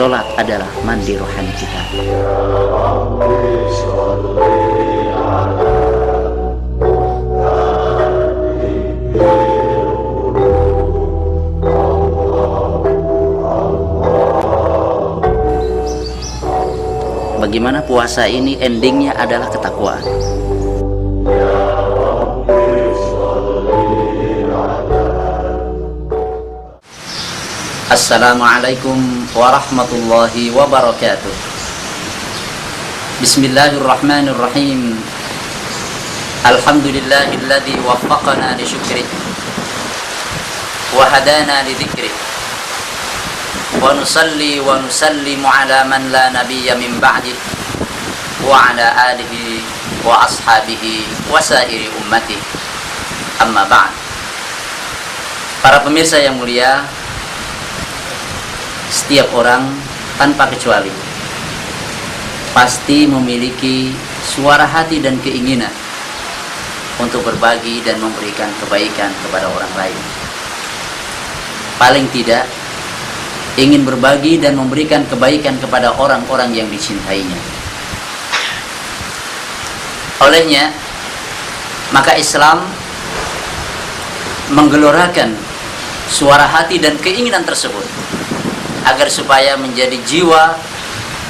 Sholat adalah mandi rohani kita. Bagaimana puasa ini endingnya adalah ketakwaan. Assalamualaikum warahmatullahi wabarakatuh. Bismillahirrahmanirrahim. Alhamdulillahilladzi waffaqana li syukrih wa hadana li dzikrih. Wa nusalli wa nusallimu ala man la nabiyya min ba'dih wa ala alihi wa ashabihi wa sairi ummati. Amma ba'd. Para pemirsa yang mulia, setiap orang tanpa kecuali pasti memiliki suara hati dan keinginan untuk berbagi dan memberikan kebaikan kepada orang lain. Paling tidak ingin berbagi dan memberikan kebaikan kepada orang-orang yang dicintainya. Olehnya, maka Islam menggelorakan suara hati dan keinginan tersebut agar supaya menjadi jiwa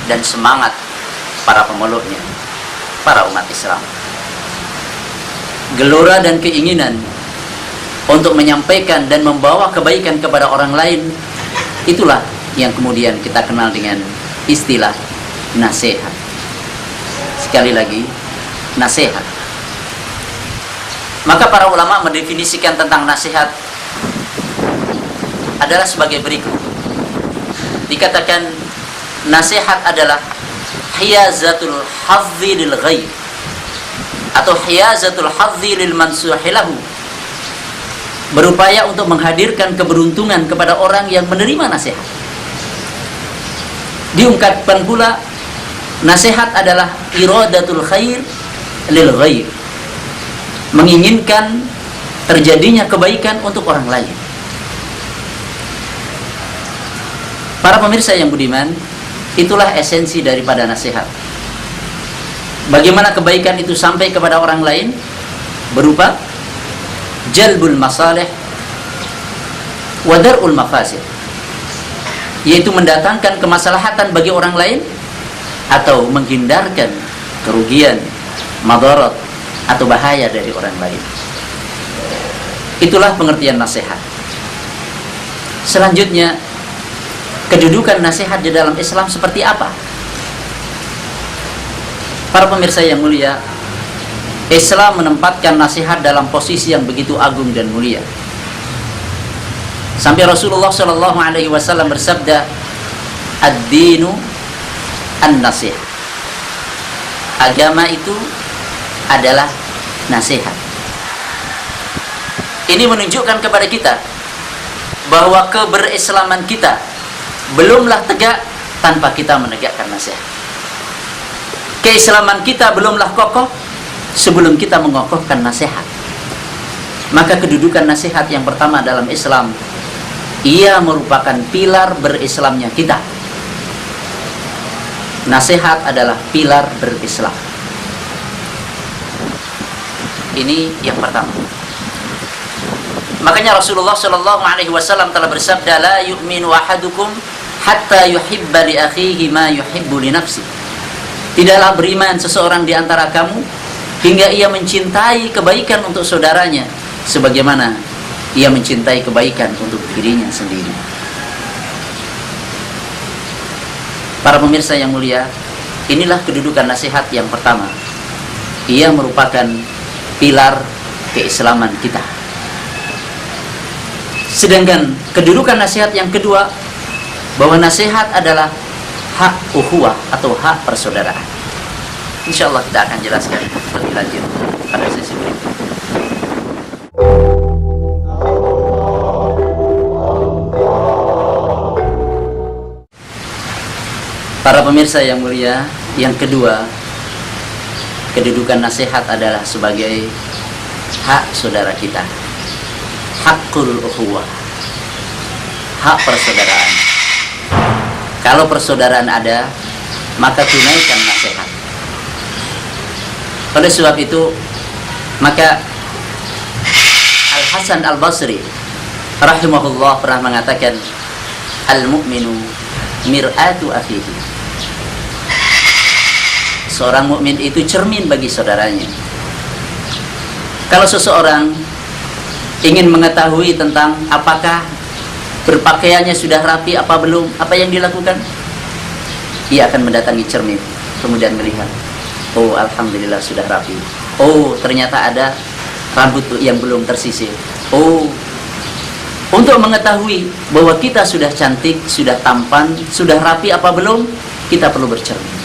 dan semangat para pemeluknya, para umat Islam. Gelora dan keinginan untuk menyampaikan dan membawa kebaikan kepada orang lain, itulah yang kemudian kita kenal dengan istilah nasihat. Sekali lagi, nasihat. Maka para ulama mendefinisikan tentang nasihat adalah sebagai berikut. Dikatakan nasihat adalah hiyazatul hadzi lil ghaib atau hiyazatul hadzi lil mansuhi lahu, berupaya untuk menghadirkan keberuntungan kepada orang yang menerima nasihat. Diungkapkan pula nasihat adalah iradatul khair lil ghaib, menginginkan terjadinya kebaikan untuk orang lain. Para pemirsa yang budiman, itulah esensi daripada nasihat. Bagaimana kebaikan itu sampai kepada orang lain? Berupa jalbul masalih wa dar'ul mafasid, yaitu mendatangkan kemaslahatan bagi orang lain atau menghindarkan kerugian, madarat atau bahaya dari orang lain. Itulah pengertian nasihat. Selanjutnya, kedudukan nasihat di dalam Islam seperti apa? Para pemirsa yang mulia, Islam menempatkan nasihat dalam posisi yang begitu agung dan mulia. Sampai Rasulullah SAW bersabda, ad-dinu an-nasihat. Agama itu adalah nasihat. Ini menunjukkan kepada kita bahwa keberislaman kita belumlah tegak tanpa kita menegakkan nasihat. Keislaman kita belumlah kokoh sebelum kita mengokohkan nasihat. Maka kedudukan nasihat yang pertama dalam Islam, ia merupakan pilar berislamnya kita. Nasihat adalah pilar berislam. Ini yang pertama. Makanya Rasulullah SAW telah bersabda, la yu'minu ahadukum hatta yuhibba li akhihi ma yuhibbu li nafsi. Tidaklah beriman seseorang di antara kamu hingga ia mencintai kebaikan untuk saudaranya sebagaimana ia mencintai kebaikan untuk dirinya sendiri. Para pemirsa yang mulia, inilah kedudukan nasihat yang pertama. Ia merupakan pilar keislaman kita. Sedangkan kedudukan nasihat yang kedua, bahwa nasihat adalah hak ukhuwah atau hak persaudaraan. InsyaAllah kita akan jelaskan lebih lanjut pada sesi berikutnya. Para pemirsa yang mulia, yang kedua, kedudukan nasihat adalah sebagai hak saudara kita, hakul ukhuwah, hak persaudaraan. Kalau persaudaraan ada, maka tunaikan nasihat. Oleh sebab itu, maka Al-Hasan Al-Basri rahimahullah pernah mengatakan, al-mu'minu mir'atu akhihi. Seorang mukmin itu cermin bagi saudaranya. Kalau seseorang ingin mengetahui tentang apakah berpakaiannya sudah rapi apa belum, apa yang dilakukan, ia akan mendatangi cermin, kemudian melihat, oh alhamdulillah sudah rapi, oh ternyata ada rambut yang belum tersisir, oh. Untuk mengetahui bahwa kita sudah cantik, sudah tampan, sudah rapi apa belum, kita perlu bercermin.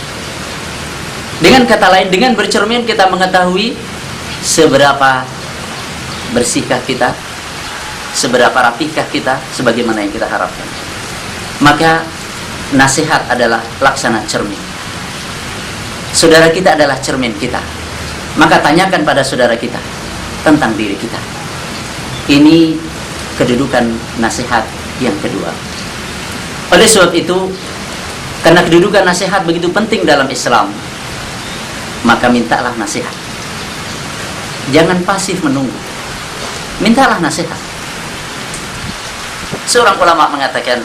Dengan kata lain, dengan bercermin kita mengetahui seberapa bersihkah kita, seberapa rapihkah kita, sebagaimana yang kita harapkan. Maka nasihat adalah laksana cermin. Saudara kita adalah cermin kita. Maka tanyakan pada saudara kita tentang diri kita. Ini kedudukan nasihat yang kedua. Oleh sebab itu, karena kedudukan nasihat begitu penting dalam Islam, maka mintalah nasihat. Jangan pasif menunggu. Mintalah nasihat. Seorang ulama mengatakan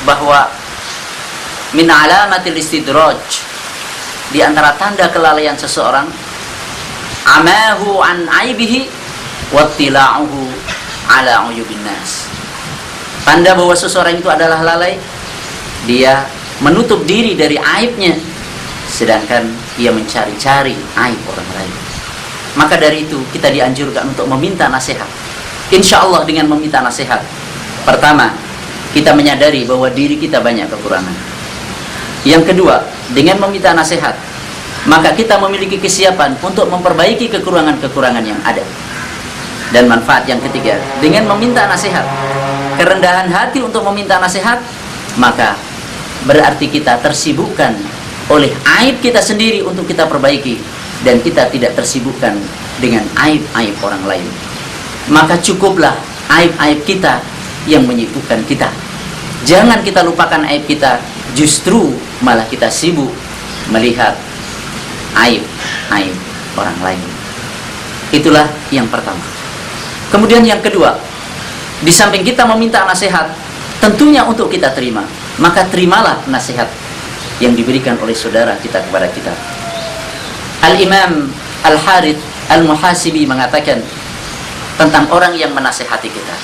bahwa min alamatil istidraj, di antara tanda kelalaian seseorang, amahu an aibihi wattila'uhu ala uyubin nas. Tanda bahwa seseorang itu adalah lalai, dia menutup diri dari aibnya, sedangkan ia mencari-cari aib orang lain. Maka dari itu kita dianjurkan untuk meminta nasihat. Insya Allah dengan meminta nasihat, pertama, kita menyadari bahwa diri kita banyak kekurangan. Yang kedua, dengan meminta nasihat, maka kita memiliki kesiapan untuk memperbaiki kekurangan-kekurangan yang ada. Dan manfaat yang ketiga, dengan meminta nasihat, kerendahan hati untuk meminta nasihat, maka berarti kita tersibukkan oleh aib kita sendiri untuk kita perbaiki, dan kita tidak tersibukkan dengan aib-aib orang lain. Maka cukuplah aib-aib kita yang menyibukkan kita. Jangan kita lupakan aib kita, justru malah kita sibuk melihat aib-aib orang lain. Itulah yang pertama. Kemudian yang kedua, di samping kita meminta nasihat, tentunya untuk kita terima, maka terimalah nasihat yang diberikan oleh saudara kita kepada kita. Al-Imam Al-Harith Al-Muhasibi mengatakan tentang orang yang menasihati kita.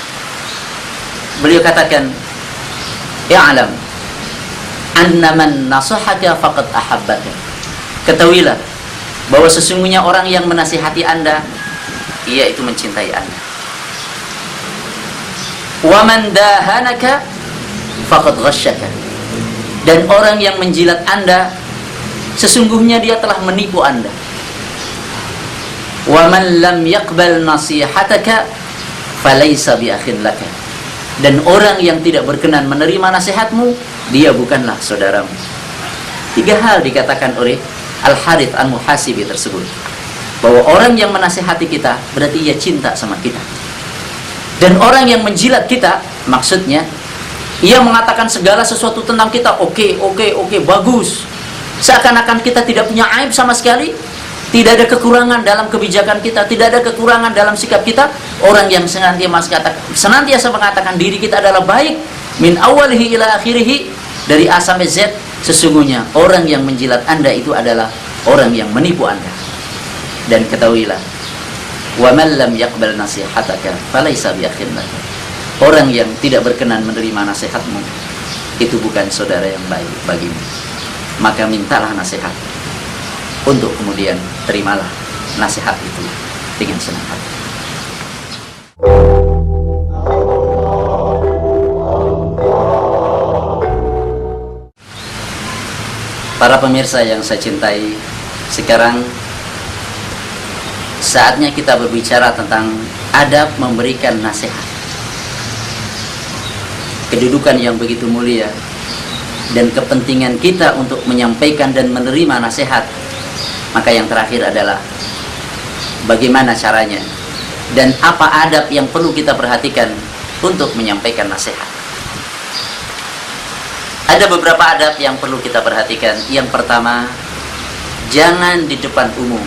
Beliau katakan, "I'lam anna man nasahaka faqad ahabbaka." Ketahuilah bahwa sesungguhnya orang yang menasihati Anda, ia itu mencintai Anda. "Wa man dahanaka faqad ghashaka." Dan orang yang menjilat Anda, sesungguhnya dia telah menipu Anda. "Wa man lam yaqbal nasihataka falaysa bi akhin laka." Dan orang yang tidak berkenan menerima nasihatmu, dia bukanlah saudaramu. 3 hal dikatakan oleh Al-Harith Al-Muhasibi tersebut, bahwa orang yang menasihati kita berarti ia cinta sama kita. Dan orang yang menjilat kita, maksudnya ia mengatakan segala sesuatu tentang kita, oke, bagus. Seakan-akan kita tidak punya aib sama sekali, tidak ada kekurangan dalam kebijakan kita, tidak ada kekurangan dalam sikap kita. Orang yang senantiasa mengatakan diri kita adalah baik, min awalihi ila akhirihi, dari A sampai Z, sesungguhnya orang yang menjilat Anda itu adalah orang yang menipu Anda. Dan ketahuilah, wa man lam yaqbal nasihataka falaysa bi akhin lak. Orang yang tidak berkenan menerima nasihatmu, itu bukan saudara yang baik bagimu. Maka mintalah nasihat, untuk kemudian terimalah nasihat itu dengan senang hati. Para pemirsa yang saya cintai, sekarang saatnya kita berbicara tentang adab memberikan nasihat. Kedudukan yang begitu mulia dan kepentingan kita untuk menyampaikan dan menerima nasihat. Maka yang terakhir adalah bagaimana caranya dan apa adab yang perlu kita perhatikan untuk menyampaikan nasihat. Ada beberapa adab yang perlu kita perhatikan. Yang pertama, jangan di depan umum.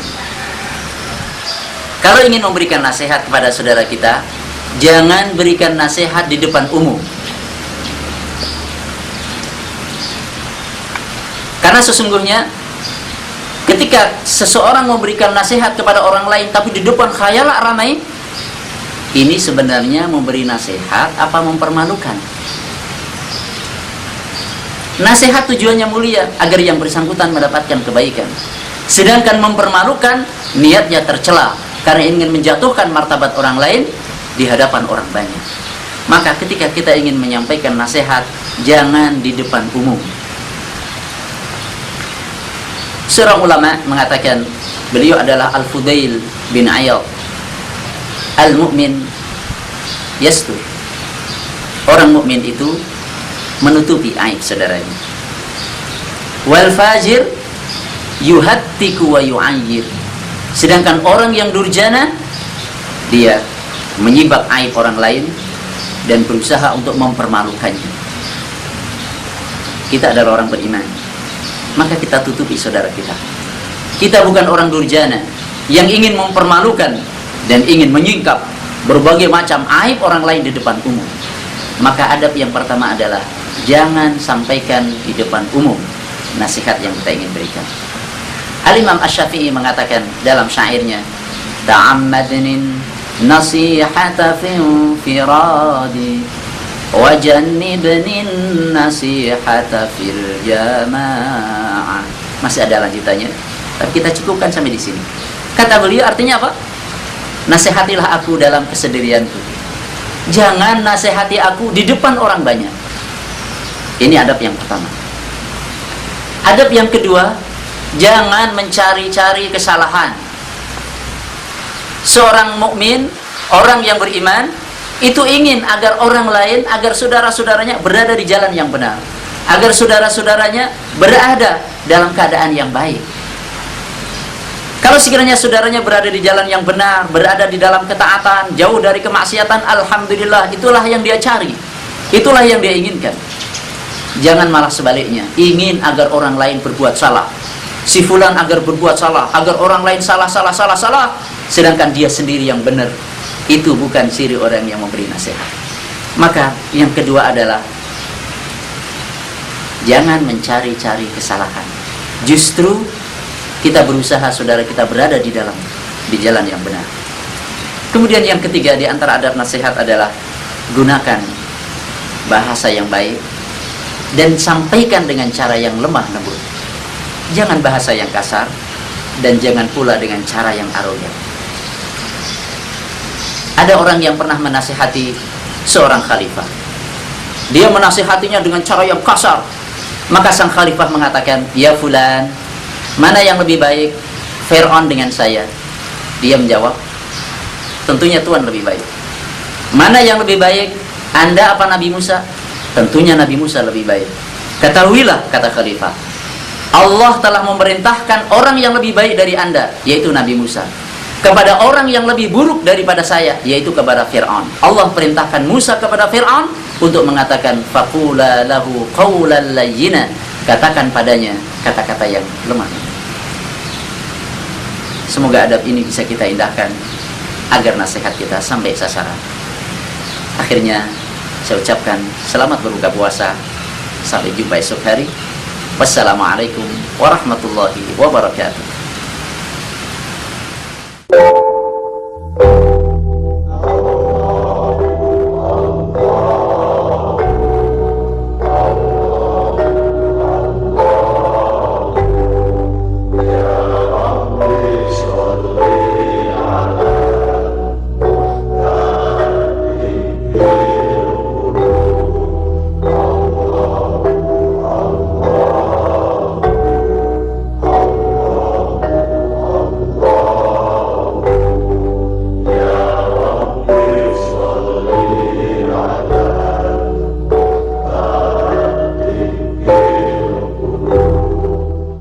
Kalau ingin memberikan nasihat kepada saudara kita, jangan berikan nasihat di depan umum. Karena sesungguhnya ketika seseorang memberikan nasihat kepada orang lain tapi di depan khayalak ramai, ini sebenarnya memberi nasihat apa mempermalukan? Nasihat tujuannya mulia agar yang bersangkutan mendapatkan kebaikan. Sedangkan mempermalukan niatnya tercela karena ingin menjatuhkan martabat orang lain di hadapan orang banyak. Maka ketika kita ingin menyampaikan nasihat, jangan di depan umum. Seorang ulama mengatakan, beliau adalah Al-Fudail bin Iyad, al-mu'min yastur. Orang mukmin itu menutupi aib saudaranya. Wal fajir yuhattiku wa yu'ayyir. Sedangkan orang yang durjana, dia menyibak aib orang lain dan berusaha untuk mempermalukannya. Kita adalah orang beriman, maka kita tutupi saudara kita. Kita bukan orang durjana yang ingin mempermalukan dan ingin menyingkap berbagai macam aib orang lain di depan umum. Maka adab yang pertama adalah jangan sampaikan di depan umum nasihat yang kita ingin berikan. Al-Imam Asy-Syafi'i mengatakan dalam syairnya, ta'ammadnin nasihata firadi wa jannibnin nasihata fil jama'ah. Masih ada lanjutannya, tapi kita cukupkan sampai di sini. Kata beliau artinya apa? Nasihatilah aku dalam kesendirianku. Jangan nasihati aku di depan orang banyak. Ini adab yang pertama. Adab yang kedua, jangan mencari-cari kesalahan. Seorang mukmin, orang yang beriman, itu ingin agar orang lain, agar saudara-saudaranya berada di jalan yang benar, agar saudara-saudaranya berada dalam keadaan yang baik. Kalau sekiranya saudaranya berada di jalan yang benar, berada di dalam ketaatan, jauh dari kemaksiatan, alhamdulillah, itulah yang dia cari, itulah yang dia inginkan. Jangan malah sebaliknya, ingin agar orang lain berbuat salah, si fulan agar berbuat salah, agar orang lain salah, sedangkan dia sendiri yang benar. Itu bukan ciri orang yang memberi nasihat. Maka yang kedua adalah jangan mencari-cari kesalahan. Justru kita berusaha saudara kita berada di jalan yang benar. Kemudian yang ketiga di antara adab nasihat adalah gunakan bahasa yang baik dan sampaikan dengan cara yang lemah lembut. Jangan bahasa yang kasar dan jangan pula dengan cara yang arogan. Ada orang yang pernah menasihati seorang khalifah. Dia menasihatinya dengan cara yang kasar. Maka sang khalifah mengatakan, "Ya fulan, mana yang lebih baik, Fir'aun dengan saya?" Dia menjawab, "Tentunya Tuhan lebih baik." "Mana yang lebih baik, Anda apa Nabi Musa?" "Tentunya Nabi Musa lebih baik." "Ketahuilah," kata khalifah, "Allah telah memerintahkan orang yang lebih baik dari Anda, yaitu Nabi Musa, kepada orang yang lebih buruk daripada saya, yaitu kepada Fir'aun. Allah perintahkan Musa kepada Fir'aun untuk mengatakan, faqula lahu qawlan layyina, katakan padanya kata-kata yang lemah." Semoga adab ini bisa kita indahkan agar nasihat kita sampai sasaran. Akhirnya saya ucapkan selamat berbuka puasa. Sampai jumpa esok hari. Wassalamualaikum warahmatullahi wabarakatuh.